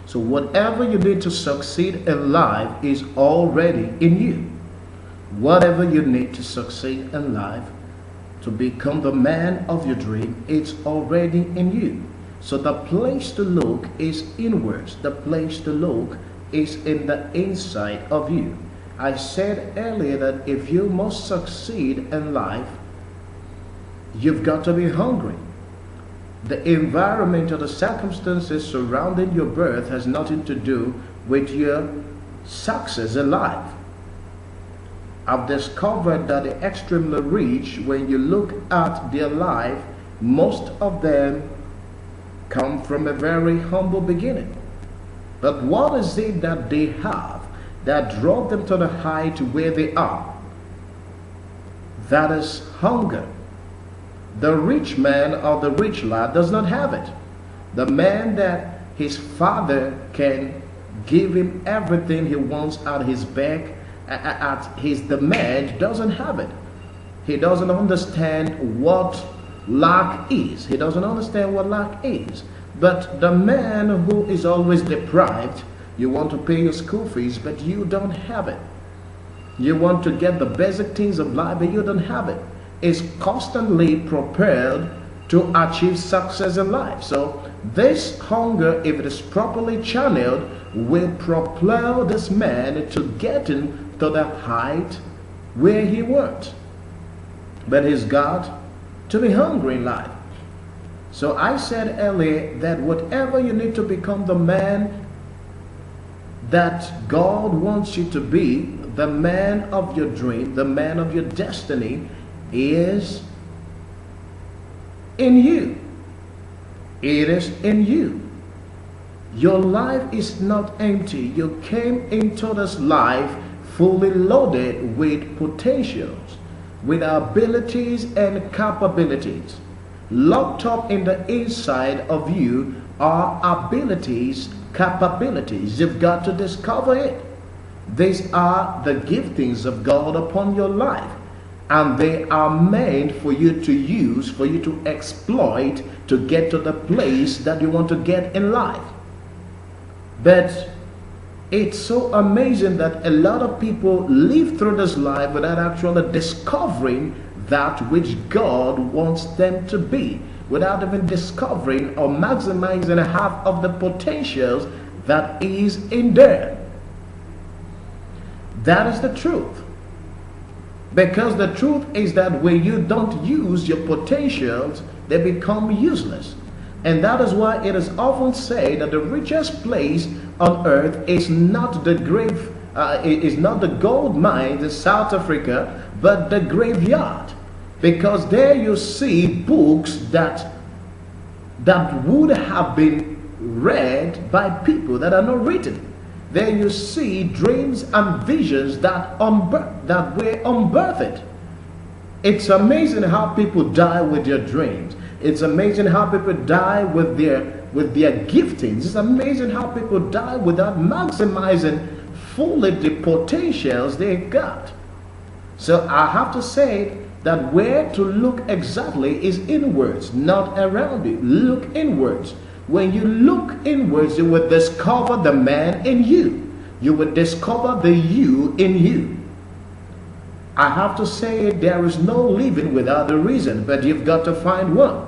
So whatever you need to succeed in life is already in you. Whatever you need to succeed in life, to become the man of your dream, it's already in you. So the place to look is inwards. The place to look is in the inside of you. I said earlier that if you must succeed in life, you've got to be hungry. The environment or the circumstances surrounding your birth has nothing to do with your success in life. I've discovered that the extremely rich, when you look at their life, most of them come from a very humble beginning. But what is it that they have that drove them to the height where they are? That is hunger. The rich man or the rich lad does not have it. The man that his father can give him everything he wants at his beck, at his demand, doesn't have it. He doesn't understand what lack is. He doesn't understand what lack is. But the man who is always deprived, you want to pay your school fees, but you don't have it. You want to get the basic things of life, but you don't have it. Is constantly prepared to achieve success in life. So this hunger, if it is properly channeled, will propel this man to getting to the height where he wants. But he's got to be hungry in life. So I said earlier that whatever you need to become the man that God wants you to be, the man of your dream, the man of your destiny, is in you. It is in you. Your life is not empty. You came into this life fully loaded with potentials, with abilities and capabilities. Locked up in the inside of you are abilities, capabilities. You've got to discover it. These are the giftings of God upon your life, and they are meant for you to use, for you to exploit, to get to the place that you want to get in life. But it's so amazing that a lot of people live through this life without actually discovering that which God wants them to be, without even discovering or maximizing half of the potentials that is in there. That is the truth. Because the truth is that when you don't use your potentials, they become useless. And that is why it is often said that the richest place on earth is not the grave, is not the gold mines in South Africa, but the graveyard. Because there you see books that would have been read by people that are not written. There you see dreams and visions that were unbirthed. It's amazing how people die with their dreams. It's amazing how people die with their giftings. It's amazing how people die without maximizing fully the potentials they got. So I have to say that where to look exactly is inwards, not around you. Look inwards. When you look inwards, you will discover the man in you. You will discover the you in you. I have to say there is no living without a reason, but you've got to find one.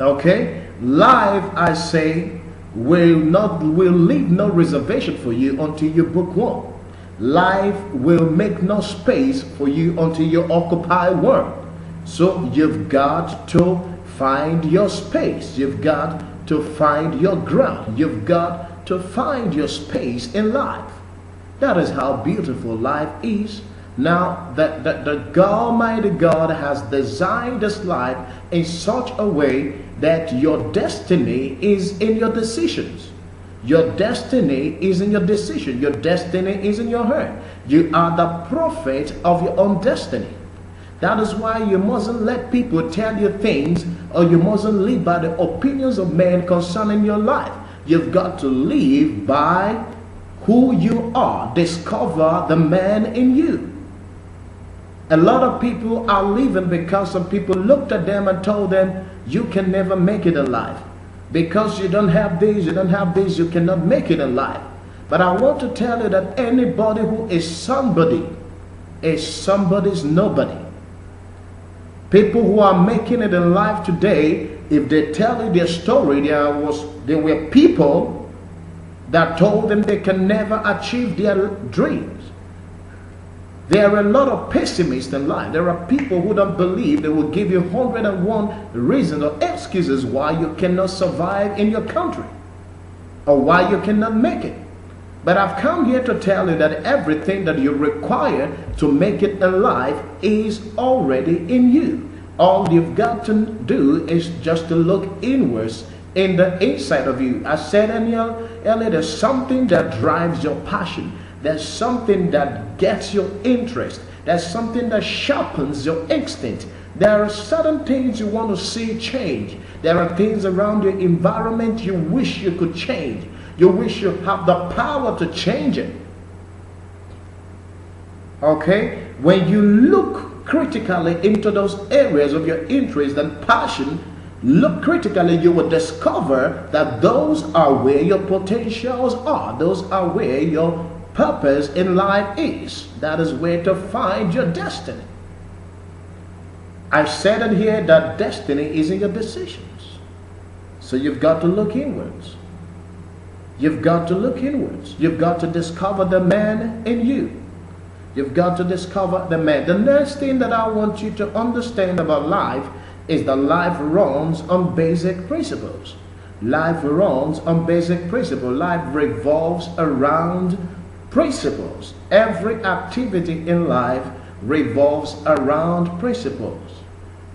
Okay? Life, I say, will leave no reservation for you until you book one. Life will make no space for you until you occupy one. So you've got to find your space. You've got to find your ground. You've got to find your space in life. That is how beautiful life is. Now, the Almighty God has designed this life in such a way that your destiny is in your decisions. Your destiny is in your decision. Your destiny is in your hand. You are the prophet of your own destiny. That is why you mustn't let people tell you things, or you mustn't live by the opinions of men concerning your life. You've got to live by who you are. Discover the man in you. A lot of people are living because some people looked at them and told them, you can never make it in life. Because you don't have this, you don't have this, you cannot make it in life. But I want to tell you that anybody who is somebody is somebody's nobody. People who are making it in life today, if they tell you their story, there were people that told them they can never achieve their dreams. There are a lot of pessimists in life. There are people who don't believe. They will give you 101 reasons or excuses why you cannot survive in your country or why you cannot make it. But I've come here to tell you that everything that you require to make it in life is already in you. All you've got to do is just to look inwards in the inside of you. I said earlier, there's something that drives your passion. There's something that gets your interest. There's something that sharpens your instinct. There are certain things you want to see change. There are things around your environment you wish you could change. You wish you have the power to change it. Okay? When you look critically into those areas of your interest and passion, look critically, you will discover that those are where your potentials are. Those are where your purpose in life is. That is where to find your destiny. I said it here that destiny is in your decisions. So you've got to look inwards. You've got to look inwards. You've got to discover the man in you. You've got to discover the man. The next thing that I want you to understand about life is that life runs on basic principles. Life runs on basic principles. Life revolves around principles. Every activity in life revolves around principles.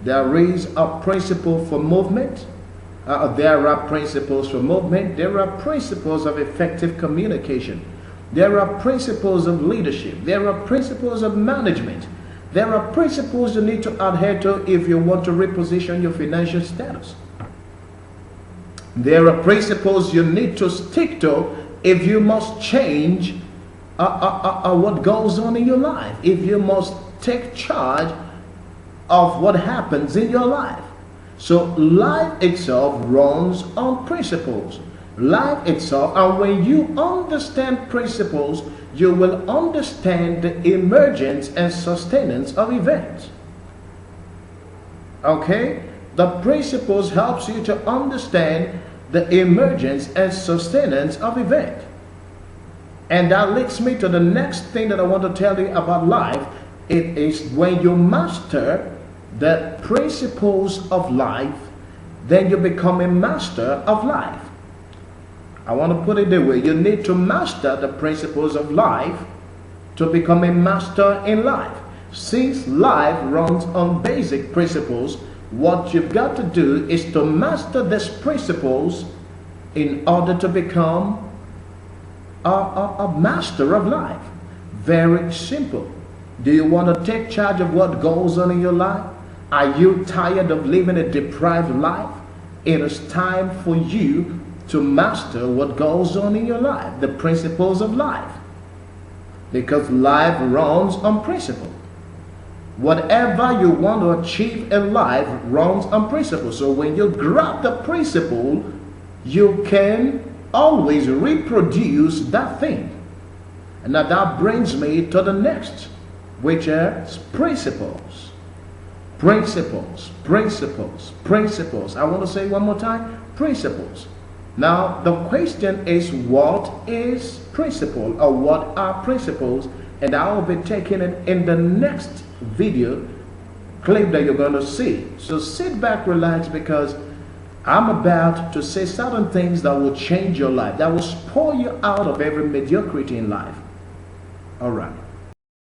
There is a principle for movement. There are principles for movement. There are principles of effective communication. There are principles of leadership. There are principles of management. There are principles you need to adhere to if you want to reposition your financial status. There are principles you need to stick to if you must change what goes on in your life. If you must take charge of what happens in your life. So life itself runs on principles. Life itself, and when you understand principles, you will understand the emergence and sustenance of events. Okay? The principles helps you to understand the emergence and sustenance of events. And that leads me to the next thing that I want to tell you about life. It is when you master the principles of life, then you become a master of life. I want to put it that way. You need to master the principles of life to become a master in life. Since life runs on basic principles, what you've got to do is to master these principles in order to become a master of life. Very simple. Do you want to take charge of what goes on in your life? Are you tired of living a deprived life? It is time for you to master what goes on in your life, the principles of life. Because life runs on principle. Whatever you want to achieve in life runs on principle. So when you grab the principle, you can always reproduce that thing. And now that brings me to the next, which is principles. Principles, principles, principles. I want to say one more time, principles. Now, the question is, what is principle, or what are principles? And I will be taking it in the next video clip that you're going to see. So sit back, relax, because I'm about to say certain things that will change your life, that will spoil you out of every mediocrity in life. All right.